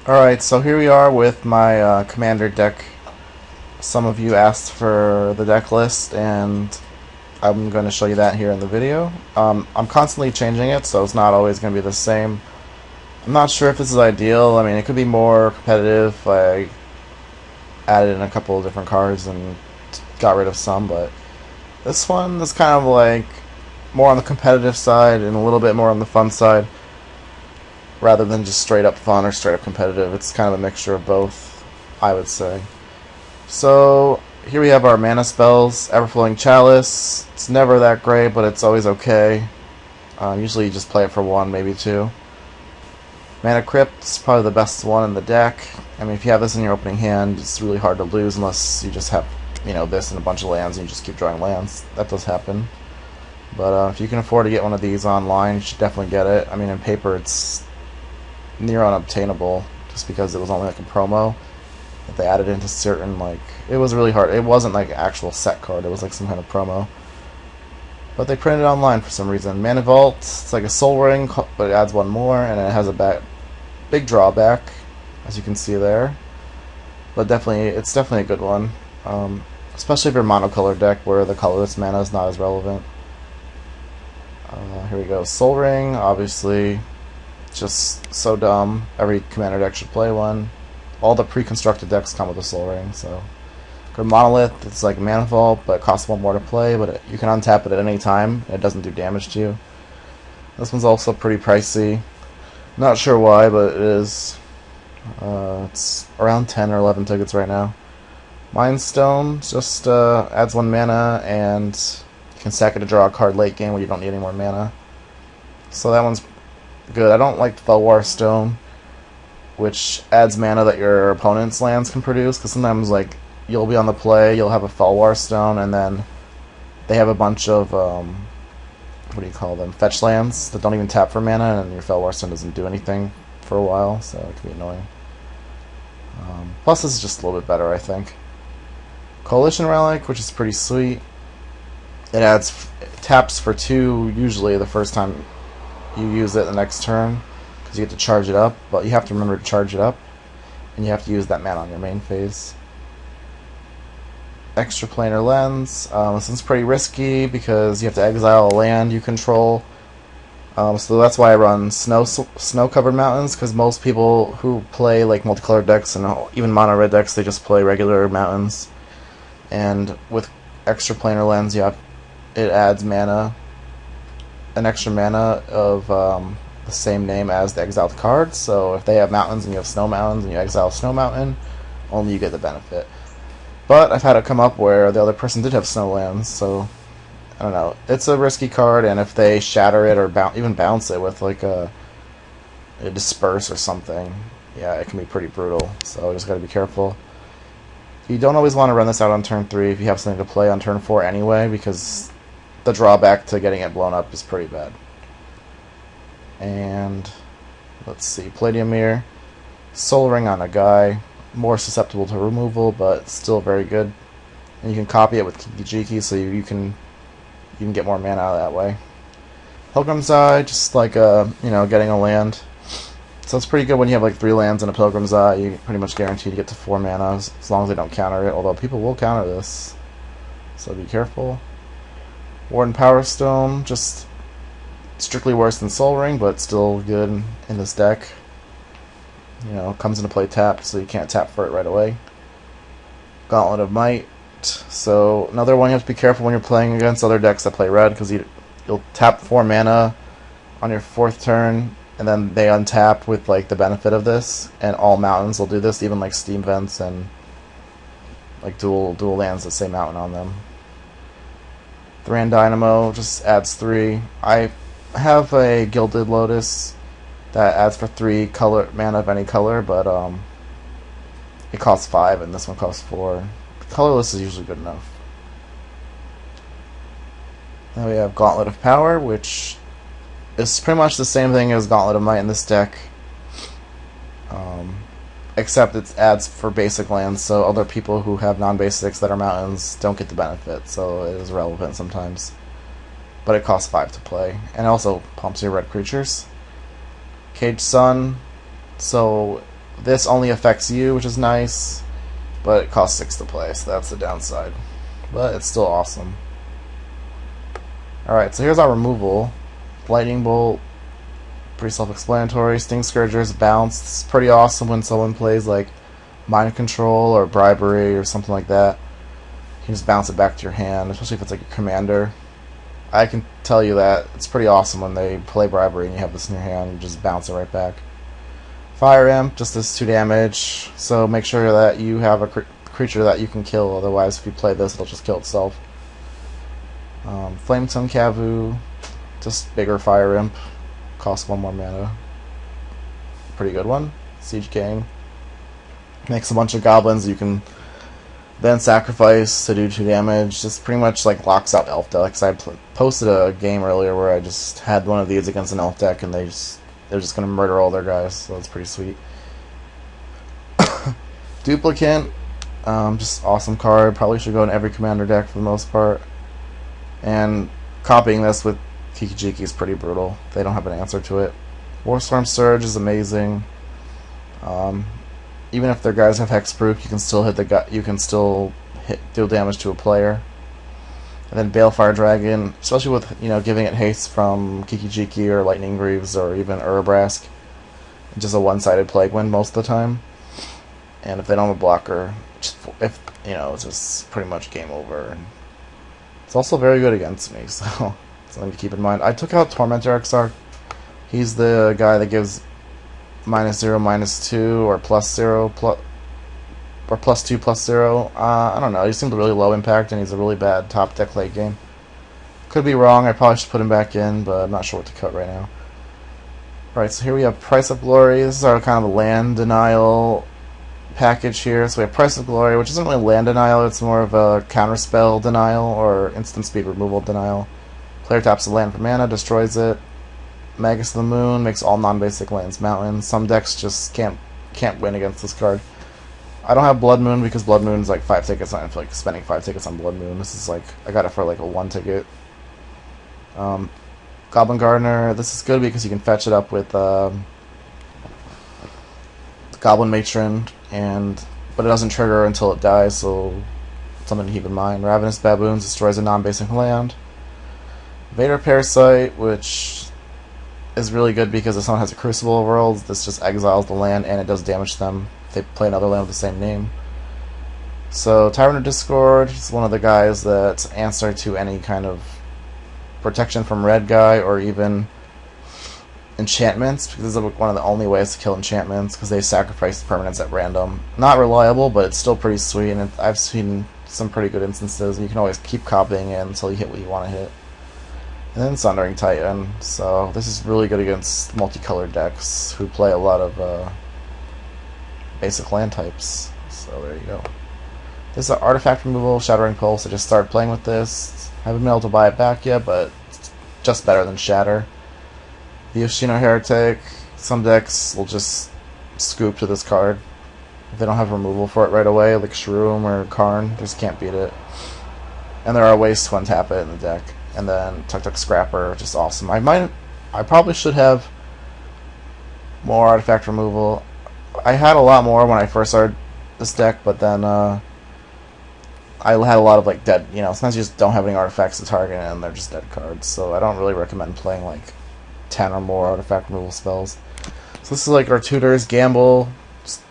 Alright, so here we are with my Commander deck. Some of you asked for the deck list, and I'm going to show you that here in the video. I'm constantly changing it, so it's not always going to be the same. I'm not sure if this is ideal. I mean, it could be more competitive. I added in a couple of different cards and got rid of some, but this one is kind of like more on the competitive side and a little bit more on the fun side, rather than just straight up fun or straight up competitive. It's kind of a mixture of both, I would say. So here we have our mana spells. Everflowing Chalice. It's never that great, but it's always okay. Usually you just play it for one, maybe two. Mana Crypt is probably the best one in the deck. I mean, if you have this in your opening hand, it's really hard to lose unless you just have, this and a bunch of lands and you just keep drawing lands. That does happen. But if you can afford to get one of these online, you should definitely get it. I mean, in paper, it's near unobtainable, just because it was only like a promo that they added into certain, it was really hard. It wasn't like an actual set card, it was like some kind of promo. But they printed it online for some reason. Mana Vault, it's like a Soul Ring, but it adds one more, and it has a big drawback, as you can see there. But it's definitely a good one. Especially if you're a monocolor deck where the colorless mana is not as relevant. Here we go. Soul Ring, obviously, just so dumb. Every commander deck should play one. All the pre-constructed decks come with a Soul Ring, so. Good Monolith, it's like Mana Vault, but it costs one more to play, but you can untap it at any time, and it doesn't do damage to you. This one's also pretty pricey. Not sure why, but it is. It's around 10 or 11 tickets right now. Mind Stone just adds 1 mana, and you can sack it to draw a card late game when you don't need any more mana. So that one's good. I don't like Felwar Stone, which adds mana that your opponent's lands can produce, because sometimes you'll be on the play, you'll have a Felwar Stone, and then they have a bunch of what do you call them, fetch lands that don't even tap for mana, and your Felwar Stone doesn't do anything for a while, so it can be annoying. Plus this is just a little bit better, I think. Coalition Relic, which is pretty sweet. It taps for 2 usually the first time you use it the next turn, because you get to charge it up, but you have to remember to charge it up, and you have to use that mana on your main phase. Extraplanar Lens. This one's pretty risky because you have to exile a land you control. So that's why I run snow-covered mountains, because most people who play multicolored decks and even mono-red decks, they just play regular mountains. And with Extraplanar Lens, it adds mana, an extra mana of the same name as the exiled card. So if they have mountains and you have snow mountains and you exile Snow Mountain, only you get the benefit. But I've had it come up where the other person did have snowlands, so I don't know. It's a risky card, and if they shatter it or even bounce it with a disperse or something, yeah, it can be pretty brutal. So just gotta be careful. You don't always want to run this out on turn 3 if you have something to play on turn 4 anyway, because the drawback to getting it blown up is pretty bad. And let's see, Palladium Mirror, Soul Ring on a guy. More susceptible to removal, but still very good. And you can copy it with Kiki-Jiki, so you can get more mana out of that way. Pilgrim's Eye, just getting a land. So it's pretty good when you have 3 lands and a Pilgrim's Eye. You pretty much guaranteed to get to 4 mana as long as they don't counter it. Although people will counter this, so be careful. Warden Power Stone, just strictly worse than Soul Ring, but still good in this deck. Comes into play tapped, so you can't tap for it right away. Gauntlet of Might. So another one you have to be careful when you're playing against other decks that play red, because you'll tap 4 mana on your 4th turn, and then they untap with the benefit of this, and all mountains will do this, even Steam Vents and dual lands that say mountain on them. Thran Dynamo just adds 3. I have a Gilded Lotus that adds for 3 mana of any color, but it costs 5, and this one costs 4. Colorless is usually good enough. Then we have Gauntlet of Power, which is pretty much the same thing as Gauntlet of Might in this deck, except it adds for basic lands, so other people who have non-basics that are mountains don't get the benefit, so it is relevant sometimes. But it costs 5 to play, and it also pumps your red creatures. Caged Sun, so This only affects you, which is nice, but it costs 6 to play, so that's the downside. But it's still awesome. Alright, so here's our removal. Lightning Bolt, pretty self-explanatory. Sting Scourger's bounce. It's pretty awesome when someone plays like Mind Control or Bribery or something like that. You can just bounce it back to your hand, especially if it's like a commander. I can tell you that it's pretty awesome when they play Bribery and you have this in your hand, you just bounce it right back. Fire Imp just does 2 damage, so make sure that you have a creature that you can kill, otherwise if you play this it'll just kill itself. Flametongue Kavu, just bigger Fire Imp, costs 1 more mana. Pretty good one. Siege Gang. Makes a bunch of goblins you can then sacrifice to do 2 damage. Just pretty much like locks out elf decks. I posted a game earlier where I just had one of these against an elf deck and they're just gonna murder all their guys, so that's pretty sweet. Duplicant, just awesome card. Probably should go in every commander deck for the most part. And copying this with Kiki-Jiki is pretty brutal. They don't have an answer to it. Warstorm Surge is amazing. Even if their guys have hexproof, you can still deal damage to a player. And then Balefire Dragon, especially with giving it haste from Kiki-Jiki or Lightning Greaves or even Urabrask, just a one-sided Plague Wind most of the time. And if they don't have a blocker, it's just pretty much game over. It's also very good against me, so something to keep in mind. I took out Tormentor Exarch. He's the guy that gives -0, -2, or +0, or +2, +0. I don't know. He seemed really low impact, and he's a really bad top deck late game. Could be wrong. I probably should put him back in, but I'm not sure what to cut right now. Alright, so here we have Price of Glory. This is our kind of land denial package here. So we have Price of Glory, which isn't really land denial. It's more of a counterspell denial or instant speed removal denial. Player taps a land for mana, destroys it. Magus of the Moon makes all non-basic lands mountains. Some decks just can't win against this card. I don't have Blood Moon because Blood Moon is like 5 tickets. I don't feel like spending 5 tickets on Blood Moon. This is like, I got it for like a 1 ticket. Goblin Gardener, this is good because you can fetch it up with Goblin Matron, but it doesn't trigger until it dies, so something to keep in mind. Ravenous Baboons destroys a non-basic land. Vader Parasite, which is really good because if someone has a Crucible of Worlds, this just exiles the land and it does damage to them if they play another land with the same name. So Tyrant of Discord is one of the guys that's answer to any kind of protection from red guy or even enchantments, because this is one of the only ways to kill enchantments because they sacrifice permanents at random. Not reliable, but it's still pretty sweet, and I've seen some pretty good instances. You can always keep copying it until you hit what you want to hit. And then Sundering Titan, so this is really good against multicolored decks who play a lot of basic land types. So there you go. This is an artifact removal, Shattering Pulse. I just started playing with this. I haven't been able to buy it back yet, but it's just better than Shatter. The Yoshino Heretic, some decks will just scoop to this card. If they don't have removal for it right away, like Shroom or Karn, just can't beat it. And there are ways to untap it in the deck. And then Tuk Tuk Scrapper, just awesome. I probably should have more artifact removal. I had a lot more when I first started this deck, but then I had a lot of like dead, sometimes you just don't have any artifacts to target and they're just dead cards. So I don't really recommend playing like 10 or more artifact removal spells. So this is like our tutors. Gamble, it's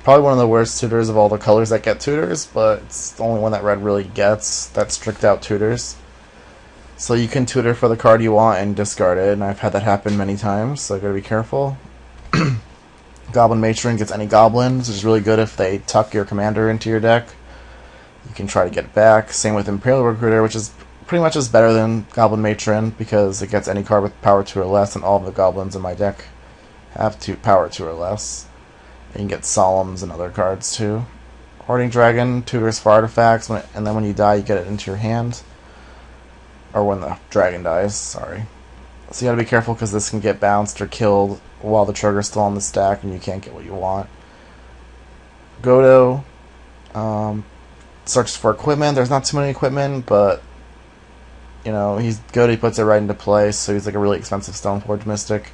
probably one of the worst tutors of all the colors that get tutors, but it's the only one that red really gets. That's strict out tutors. So you can tutor for the card you want and discard it, and I've had that happen many times, so gotta be careful. Goblin Matron gets any goblins, which is really good if they tuck your commander into your deck. You can try to get it back. Same with Imperial Recruiter, which is pretty much just better than Goblin Matron because it gets any card with power 2 or less, and all of the goblins in my deck have power 2 or less. And you can get Solemns and other cards too. Hoarding Dragon tutors for artifacts, and then when you die, you get it into your hand. Or when the dragon dies, sorry. So you gotta be careful because this can get bounced or killed while the trigger's still on the stack and you can't get what you want. Godo searches for equipment. There's not too many equipment, but he's good. He puts it right into place, so he's like a really expensive Stoneforge Mystic.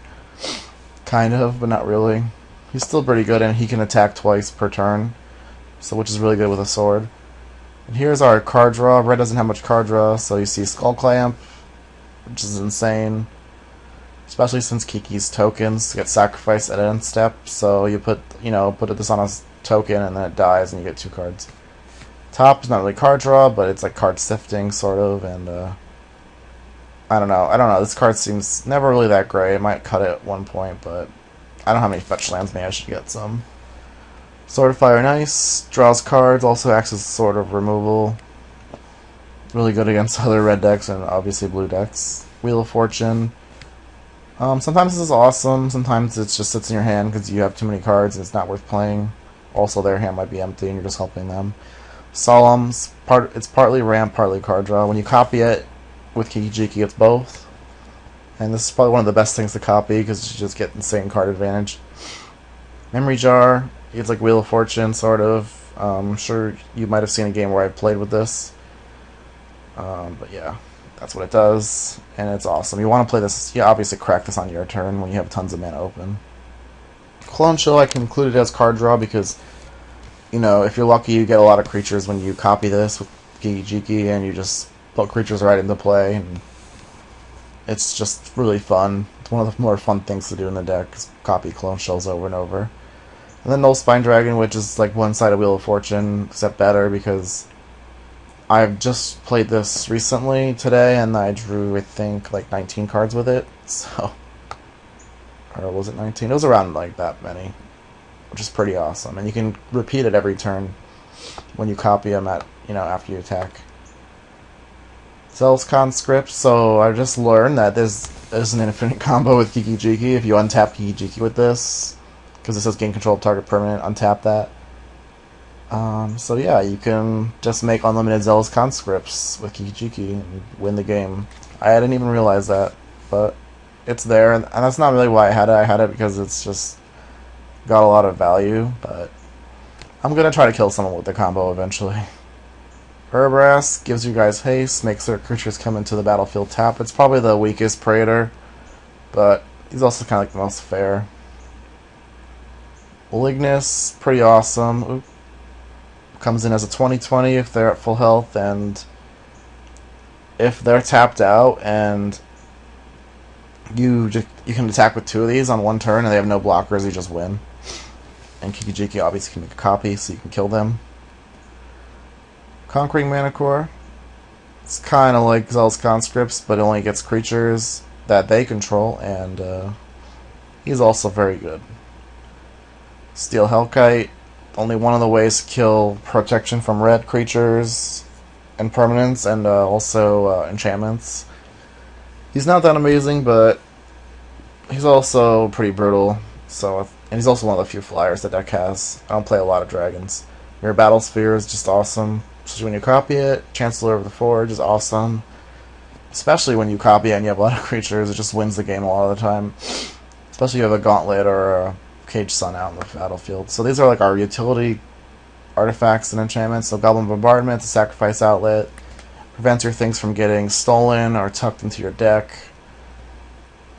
Kind of, but not really. He's still pretty good, and he can attack twice per turn, so which is really good with a sword. And here's our card draw. Red doesn't have much card draw, so you see Skull Clamp, which is insane. Especially since Kiki's tokens get sacrificed at end step, so you put this on a token and then it dies and you get 2 cards. Top is not really card draw, but it's like card sifting sort of, and I don't know. This card seems never really that great. It might cut it at one point, but I don't have any fetch lands. Maybe I should get some. Sword of Fire, nice. Draws cards, also acts as sort of removal. Really good against other red decks and obviously blue decks. Wheel of Fortune. Sometimes this is awesome, sometimes it just sits in your hand because you have too many cards and it's not worth playing. Also, their hand might be empty and you're just helping them. Solemn's it's partly ramp, partly card draw. When you copy it with Kiki-Jiki, it's both. And this is probably one of the best things to copy because you just get insane card advantage. Memory Jar, it's like Wheel of Fortune, sort of. I'm sure you might have seen a game where I played with this. But yeah. That's what it does, and it's awesome. You want to play this, you obviously crack this on your turn when you have tons of mana open. Clone Show, I can include it as card draw because, if you're lucky, you get a lot of creatures when you copy this with Kiki-Jiki, and you just put creatures right into play, and it's just really fun. It's one of the more fun things to do in the deck, is copy Clone Shells over and over. And then Null Spine Dragon, which is like one-sided Wheel of Fortune, except better because I've just played this recently today, and I drew, I think, like 19 cards with it. So, or was it 19? It was around like that many, which is pretty awesome. And you can repeat it every turn when you copy them at, after you attack. Zell's Conscript. So I just learned that there's an infinite combo with Kiki-Jiki. If you untap Kiki-Jiki with this, because it says gain control of target permanent, untap that. So yeah, you can just make unlimited Zealous Conscripts with Kiki-Jiki and win the game. I didn't even realize that, but it's there, and that's not really why I had it. I had it because it's just got a lot of value, but I'm gonna try to kill someone with the combo eventually. Herbrass gives you guys haste, makes their creatures come into the battlefield tap. It's probably the weakest Praetor, but he's also kind of like the most fair. Malignus, pretty awesome. Oop. Comes in as a 20/20 if they're at full health, and if they're tapped out and you can attack with 2 of these on one turn and they have no blockers, you just win. And Kiki-Jiki obviously can make a copy so you can kill them. Conquering Manticore, it's kind of like Zealous Conscripts, but it only gets creatures that they control, and he's also very good. Steel Hellkite, only one of the ways to kill protection from red creatures and permanents, and also enchantments. He's not that amazing, but he's also pretty brutal. So, and he's also one of the few flyers the deck has. I don't play a lot of dragons. Your Battle Sphere is just awesome, especially when you copy it. Chancellor of the Forge is awesome, especially when you copy it and you have a lot of creatures. It just wins the game a lot of the time, especially if you have a Gauntlet or a Cage Sun out in the battlefield. So these are like our utility artifacts and enchantments. So Goblin Bombardment, the sacrifice outlet, prevents your things from getting stolen or tucked into your deck,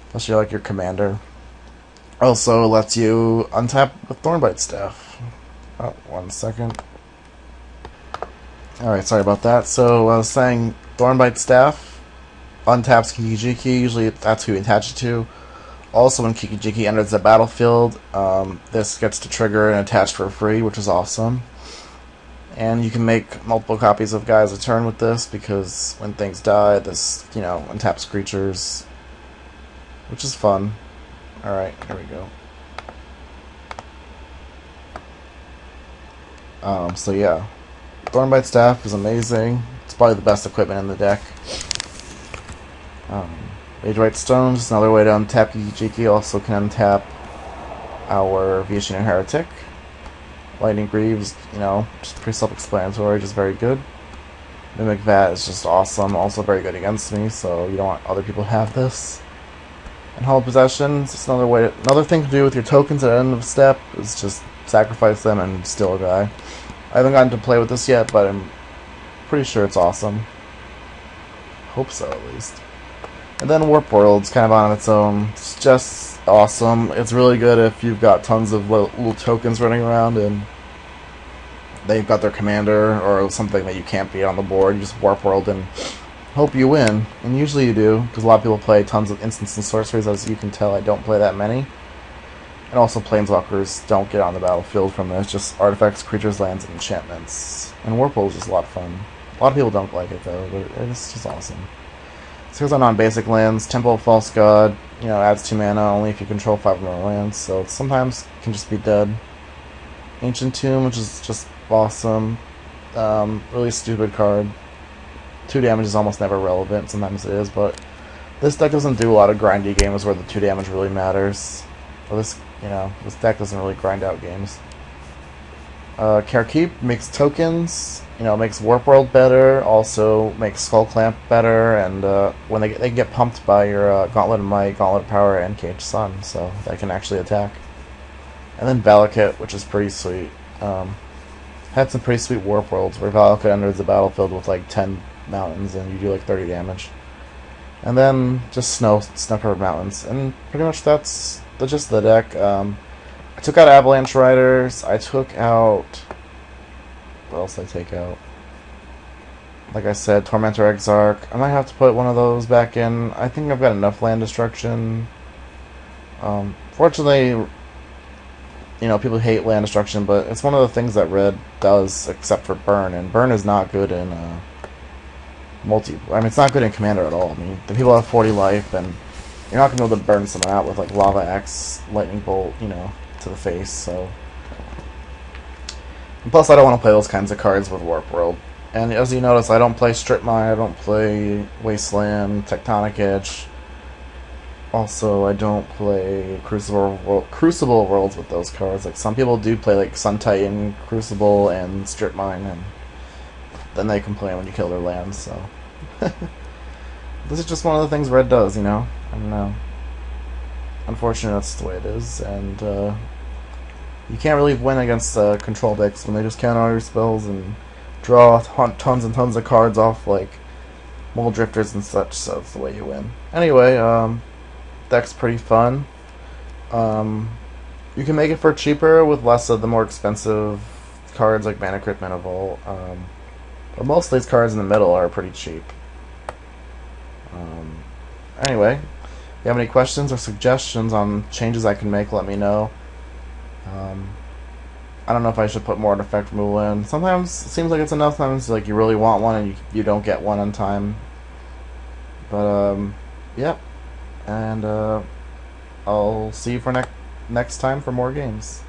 especially like your commander. Also lets you untap with Thornbite Staff. Oh, 1 second. Alright, sorry about that. So I was saying Thornbite Staff untaps Kiki-Jiki. Usually that's who you attach it to. Also, when Kiki-Jiki enters the battlefield, this gets to trigger and attach for free, which is awesome. And you can make multiple copies of guys a turn with this, because when things die, this, untaps creatures, which is fun. Alright, here we go. So yeah, Thornbite Staff is amazing. It's probably the best equipment in the deck. Age-White Stones is another way to untap Kiki-Jiki. Also can untap our Vietian Heretic. Lightning Greaves, just pretty self-explanatory, just very good. Mimic Vat is just awesome, also very good against me, so you don't want other people to have this. And Hall of Possessions, it's another thing to do with your tokens at the end of step is just sacrifice them and steal a guy. I haven't gotten to play with this yet, but I'm pretty sure it's awesome. Hope so, at least. And then Warp World's kind of on its own. It's just awesome. It's really good if you've got tons of little tokens running around and they've got their commander or something that you can't beat on the board. You just warp world and hope you win. And usually you do, because a lot of people play tons of instants and sorceries. As you can tell, I don't play that many. And also planeswalkers don't get on the battlefield from this. Just artifacts, creatures, lands, and enchantments. And warp world is just a lot of fun. A lot of people don't like it though, but it's just awesome. So here's on non-basic lands. Temple of False God, adds 2 mana only if you control 5 or more lands, so it sometimes can just be dead. Ancient Tomb, which is just awesome. Really stupid card. 2 damage is almost never relevant, sometimes it is, but this deck doesn't do a lot of grindy games where the 2 damage really matters. Well, this deck doesn't really grind out games. Keep makes tokens, makes Warp World better, also makes Skull Clamp better, and when they get pumped by your Gauntlet of Might, Gauntlet of Power, and Cage Sun, so that can actually attack. And then Valakut, which is pretty sweet. Had some pretty sweet Warp Worlds where Valakut enters the battlefield with like 10 mountains and you do like 30 damage. And then just snow-covered mountains, and pretty much that's the gist of the deck. I took out Avalanche Riders. I took out... What else did I take out? Like I said, Tormentor Exarch. I might have to put one of those back in. I think I've got enough land destruction. Fortunately, people hate land destruction, but it's one of the things that Red does, except for Burn. And Burn is not good in it's not good in Commander at all. I mean, the people have 40 life, and you're not going to be able to burn someone out with like Lava Axe, Lightning Bolt, to the face, so... And plus, I don't want to play those kinds of cards with Warp World. And as you notice, I don't play Strip Mine, I don't play Wasteland, Tectonic Edge. Also, I don't play Crucible Worlds with those cards. Like, some people do play like Sun Titan, Crucible, and Strip Mine, and then they complain when you kill their lands, so... This is just one of the things Red does, I don't know. Unfortunately, that's the way it is, and you can't really win against control decks when they just counter all your spells and draw tons and tons of cards off like Mole Drifters and such, so it's the way you win. Anyway, deck's pretty fun. You can make it for cheaper with less of the more expensive cards like Mana Crypt, Mana Vault, but most of these cards in the middle are pretty cheap. Anyway, if you have any questions or suggestions on changes I can make, let me know. I don't know if I should put more artifact removal in. Sometimes it seems like it's enough, sometimes like you really want one and you don't get one on time. But yep. And I'll see you for next time for more games.